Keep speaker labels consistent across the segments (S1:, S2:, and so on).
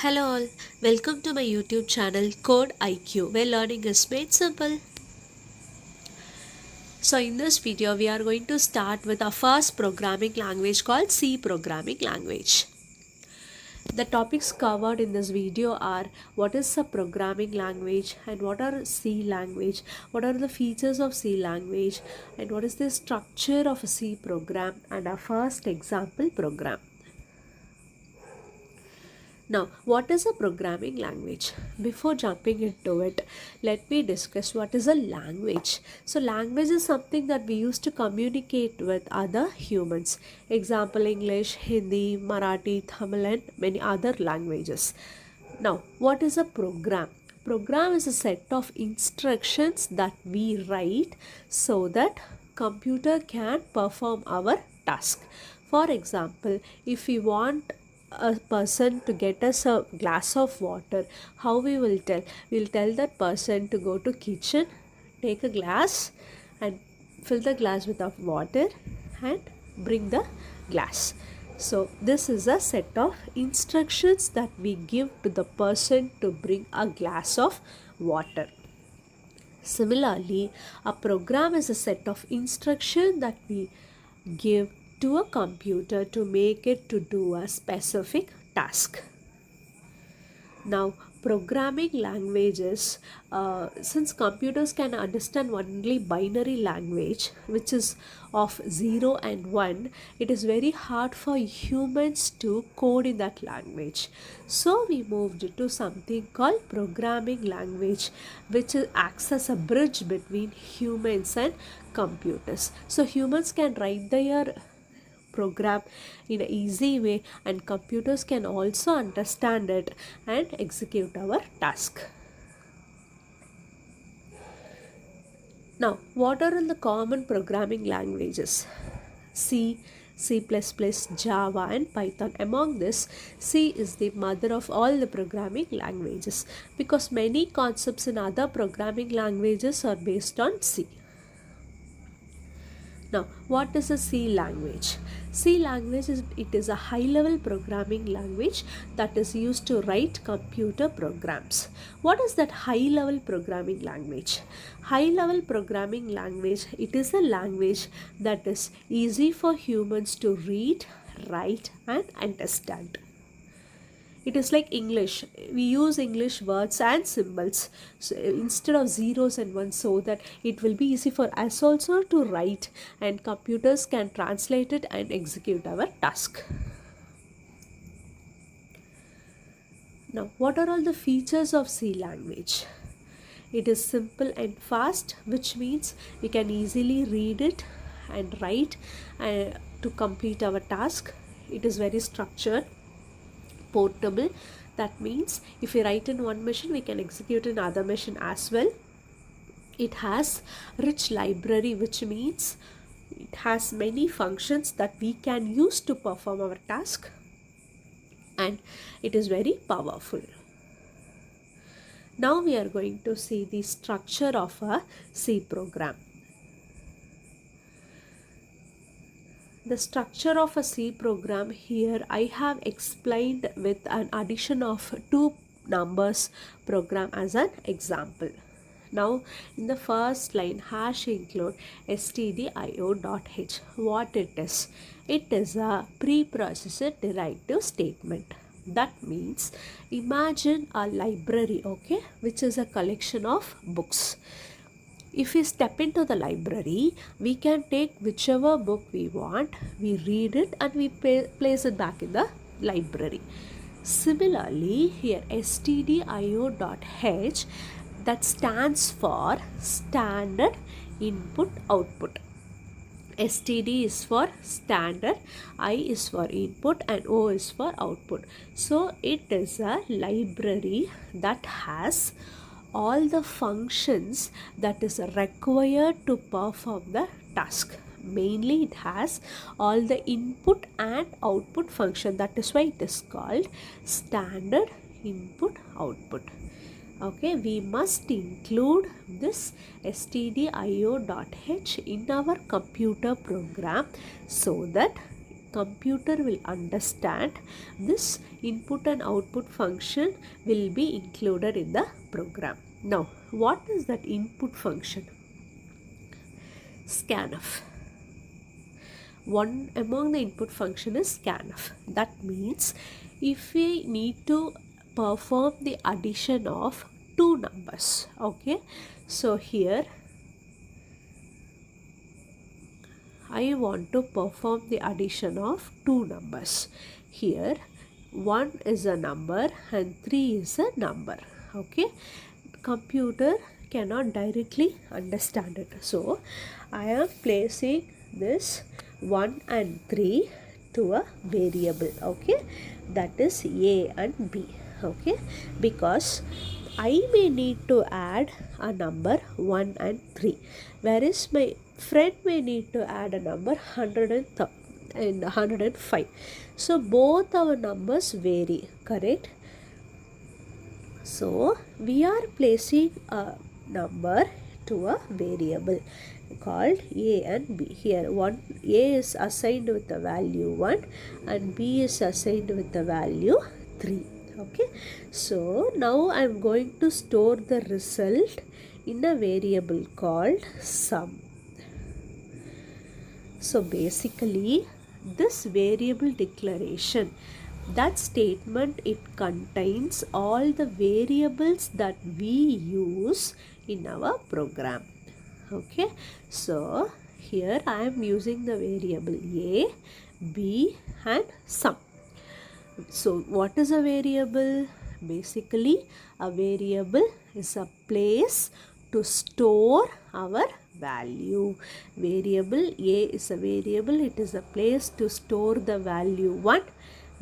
S1: Hello all, welcome to my YouTube channel Code IQ, where learning is made simple. So in this video we are going to start with our first programming language called C programming language. The topics covered in this video are what is a programming language and what are C language, what are the features of C language and what is the structure of a C program and our first example program. Now, what is a programming language? Before jumping into it, let me discuss what is a language. So, language is something that we use to communicate with other humans. Example, English, Hindi, Marathi, Tamil and many other languages. Now, what is a program? Program is a set of instructions that we write so that computer can perform our task. For example, if we want a person to get us a glass of water, how we will tell? We'll tell that person to go to kitchen, take a glass and fill the glass with of water and bring the glass. So this is a set of instructions that we give to the person to bring a glass of water. Similarly, a program is a set of instructions that we give to a computer to make it to do a specific task. Now, programming languages, since computers can understand only binary language, which is of 0 and 1, it is very hard for humans to code in that language. So, we moved to something called programming language, which acts as a bridge between humans and computers. So, humans can write their program in an easy way and computers can also understand it and execute our task. Now, what are the common programming languages? C, C++, Java and Python. Among this, C is the mother of all the programming languages because many concepts in other programming languages are based on C. Now, what is a C language? C language is a high-level programming language that is used to write computer programs. What is that high-level programming language? High-level programming language, it is a language that is easy for humans to read, write and understand. It is like English. We use English words and symbols instead of zeros and ones so that it will be easy for us also to write and computers can translate it and execute our task. Now, what are all the features of C language? It is simple and fast, which means we can easily read it and write to complete our task. It is very structured. Portable, that means if we write in one machine we can execute in other machine as well. It has rich library, which means it has many functions that we can use to perform our task and it is very powerful. Now we are going to see the structure of a C program. The structure of a C program here I have explained with an addition of two numbers program as an example. Now in the first line hash include stdio.h. What it is? It is a preprocessor directive statement. That means imagine a library, okay, which is a collection of books. If we step into the library, we can take whichever book we want, we read it and we place it back in the library. Similarly, here stdio.h, that stands for standard input output. STD is for standard, I is for input and O is for output. So it is a library that has all the functions that is required to perform the task. Mainly it has all the input and output function. That is why it is called standard input output. Okay, we must include this stdio.h in our computer program so that computer will understand this input and output function will be included in the program. Now, what is that input function? Scanf. One among the input function is scanf. That means if we need to perform the addition of two numbers, okay, so here I want to perform the addition of two numbers. Here 1 is a number and 3 is a number, okay. Computer cannot directly understand it, so I am placing this 1 and 3 to a variable, okay, that is A and B, okay, because I may need to add a number 1 and 3, whereas my friend may need to add a number 100 and 105. So both our numbers vary, correct? So we are placing a number to a variable called A and B. Here A is assigned with the value 1 and B is assigned with the value 3. Okay, so now I am going to store the result in a variable called sum. So basically this variable declaration, that statement, it contains all the variables that we use in our program. Okay, so here I am using the variable A, B and sum. So what is a variable? Basically a variable is a place to store our value. Variable A is a variable, it is a place to store the value 1.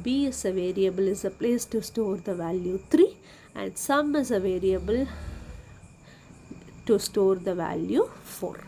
S1: B is a variable, is a place to store the value 3, and sum is a variable to store the value 4.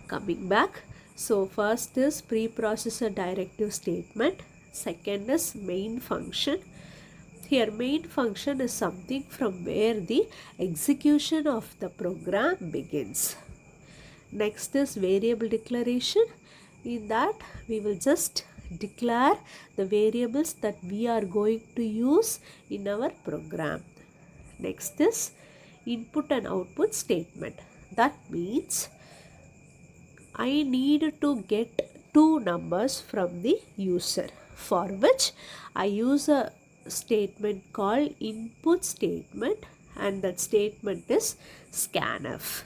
S1: Coming back, so first is preprocessor directive statement, second is main function. Here main function is something from where the execution of the program begins. Next is variable declaration. In that we will just declare the variables that we are going to use in our program. Next is input and output statement. That means I need to get two numbers from the user, for which I use a statement called input statement, and that statement is scanf,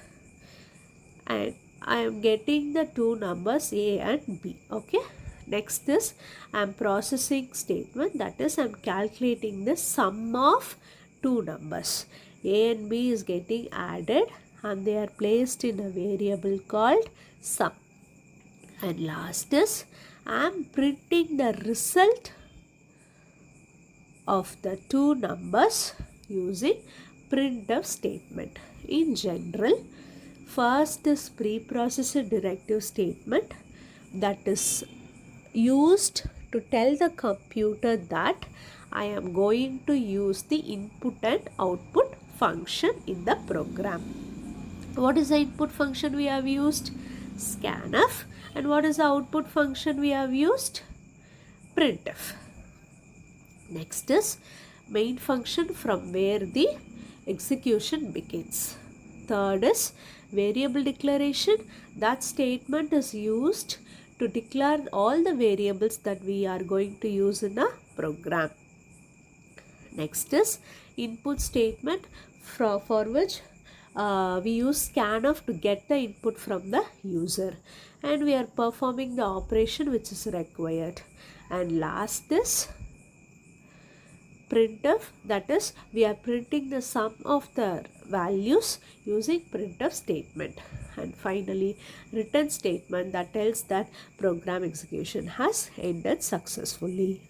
S1: and I am getting the two numbers A and B. Okay, next is I am processing statement, that is I am calculating the sum of two numbers. A and B is getting added and they are placed in a variable called sum. And last is I am printing the result of the two numbers using printf statement. In general, first is preprocessor directive statement, that is used to tell the computer that I am going to use the input and output function in the program. What is the input function we have used? Scanf. And what is the output function we have used? Printf. Next is main function, from where the execution begins. Third is variable declaration. That statement is used to declare all the variables that we are going to use in a program. Next is input statement, for which we use scanf to get the input from the user, and we are performing the operation which is required. And last is printf, that is we are printing the sum of the values using printf statement. And finally return statement, that tells that program execution has ended successfully.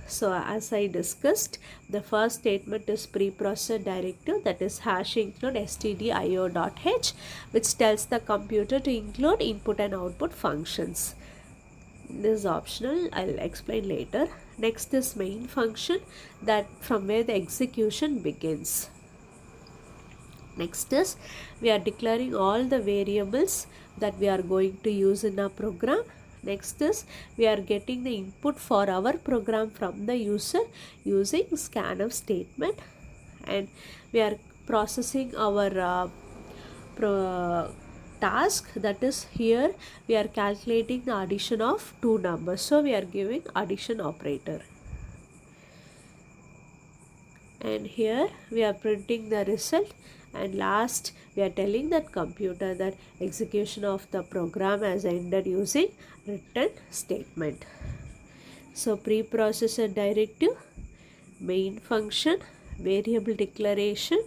S1: So as I discussed, the first statement is preprocessor directive, that is #include stdio.h, which tells the computer to include input and output functions. This is optional, I'll explain later. Next is main function, that from where the execution begins. Next is we are declaring all the variables that we are going to use in our program. Next is we are getting the input for our program from the user using scanf statement, and we are processing our task, that is here we are calculating the addition of two numbers, so we are giving addition operator, and here we are printing the result, and last we are telling that computer that execution of the program has ended using return statement. So preprocessor directive, main function, variable declaration,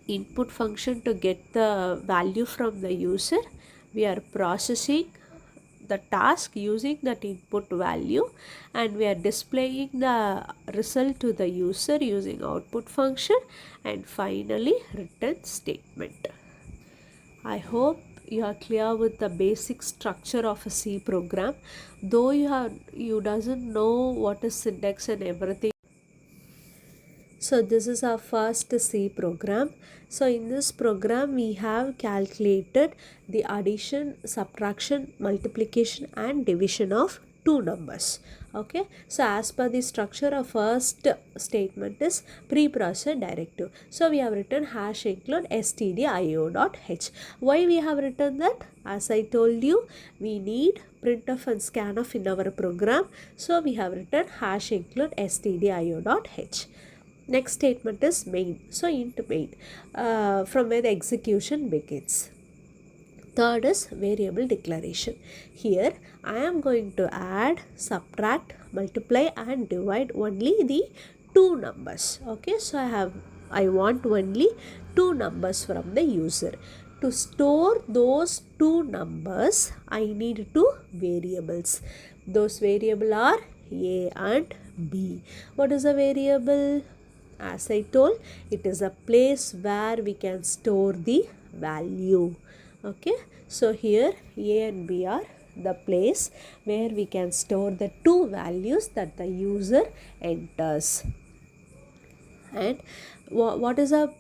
S1: input function to get the value from the user. We are processing the task using that input value, and we are displaying the result to the user using output function, and finally return statement. I hope you are clear with the basic structure of a C program. Though you doesn't know what is syntax and everything. So this is our first C program. So in this program we have calculated the addition, subtraction, multiplication and division of two numbers. Okay, so as per the structure, our first statement is preprocessor directive. So we have written hash include stdio.h. Why we have written that? As I told you, we need printf and scanf in our program. So we have written hash include stdio.h. Next statement is main. So int main, from where the execution begins. Third is variable declaration. Here I am going to add, subtract, multiply and divide only the two numbers. Okay, so I want only two numbers from the user. To store those two numbers, I need two variables. Those variables are A and B. What is a variable? As I told, it is a place where we can store the value. Okay, so here A and B are the place where we can store the two values that the user enters. And what is a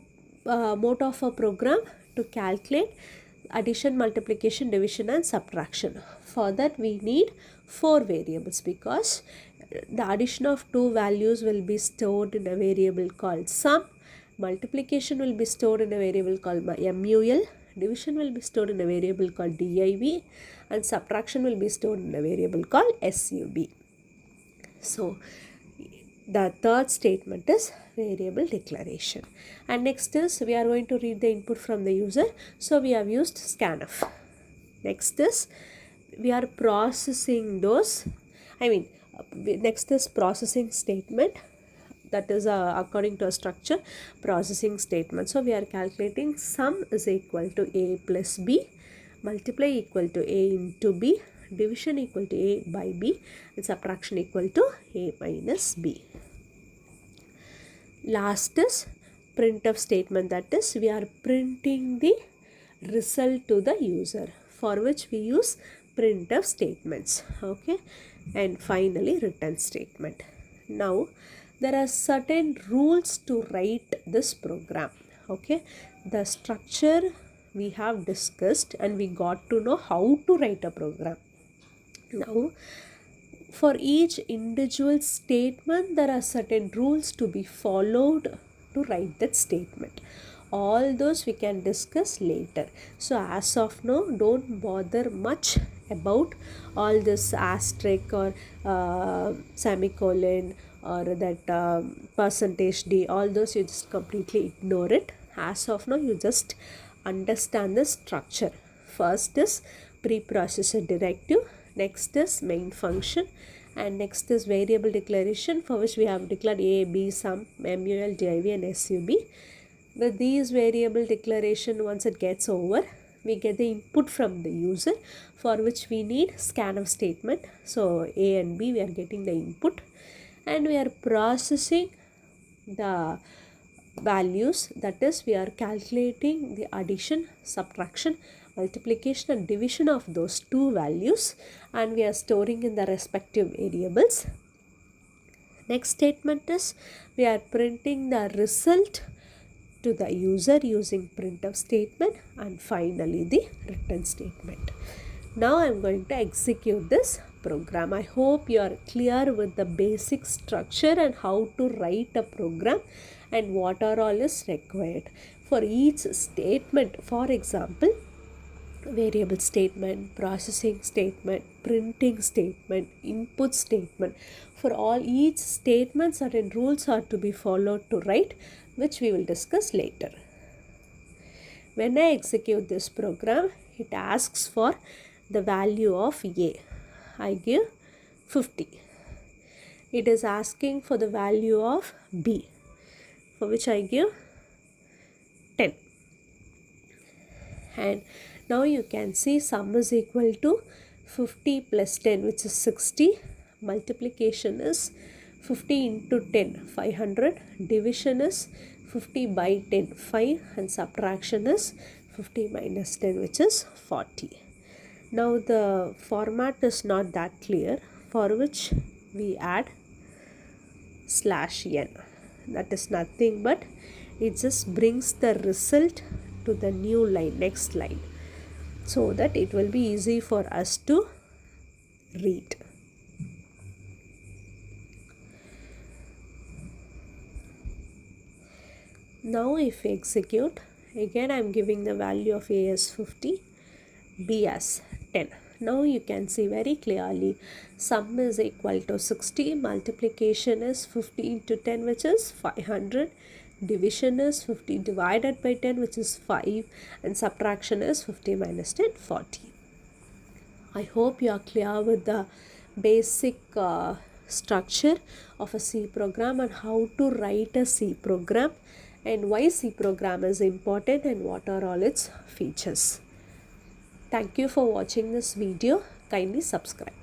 S1: mode of a program? To calculate addition, multiplication, division and subtraction. For that we need four variables, because the addition of two values will be stored in a variable called sum, multiplication will be stored in a variable called mul, division will be stored in a variable called div, and subtraction will be stored in a variable called sub. So the third statement is variable declaration. And next is we are going to read the input from the user. So we have used scanf. Next is we are processing those, next is processing statement, that is according to a structure, processing statement. So we are calculating sum is equal to A plus B, multiply equal to A into B, division equal to A by B, and subtraction equal to A minus B. Last is printf statement, that is we are printing the result to the user, for which we use printf statements. Okay, and finally return statement. Now there are certain rules to write this program. Okay, the structure we have discussed and we got to know how to write a program. Now for each individual statement there are certain rules to be followed to write that statement. All those we can discuss later. So as of now, don't bother much about all this asterisk or semicolon or that percentage D. All those you just completely ignore it. As of now, you just understand the structure. First is preprocessor directive, next is main function, and next is variable declaration, for which we have declared A, B, sum, mul, div and sub. With these variable declaration, once it gets over, we get the input from the user, for which we need scanf statement. So A and B, we are getting the input, and we are processing the values, that is we are calculating the addition, subtraction, multiplication and division of those two values, and we are storing in the respective variables. Next statement is we are printing the result to the user using printf statement, and finally the return statement. Now I'm going to execute this program. I hope you are clear with the basic structure and how to write a program and what are all is required. For each statement, for example, variable statement, processing statement, printing statement, input statement. For all each statement, certain rules are to be followed to write, which we will discuss later. When I execute this program, it asks for the value of A. I give 50. It is asking for the value of B, for which I give 10. And now you can see sum is equal to 50 plus 10, which is 60. Multiplication is 50 into 10, 500. Division is 50 by 10, 5. And subtraction is 50 minus 10, which is 40. Now the format is not that clear, for which we add /n. That is nothing but it just brings the result to the new line, next line, so that it will be easy for us to read. Now if we execute, again I am giving the value of A as 50, B as 10. Now you can see very clearly sum is equal to 60, multiplication is 50 into 10, which is 500, division is 50 divided by 10, which is 5, and subtraction is 50 minus 10, 40. I hope you are clear with the basic structure of a C program and how to write a C program and why C program is important and what are all its features. Thank you for watching this video. Kindly subscribe.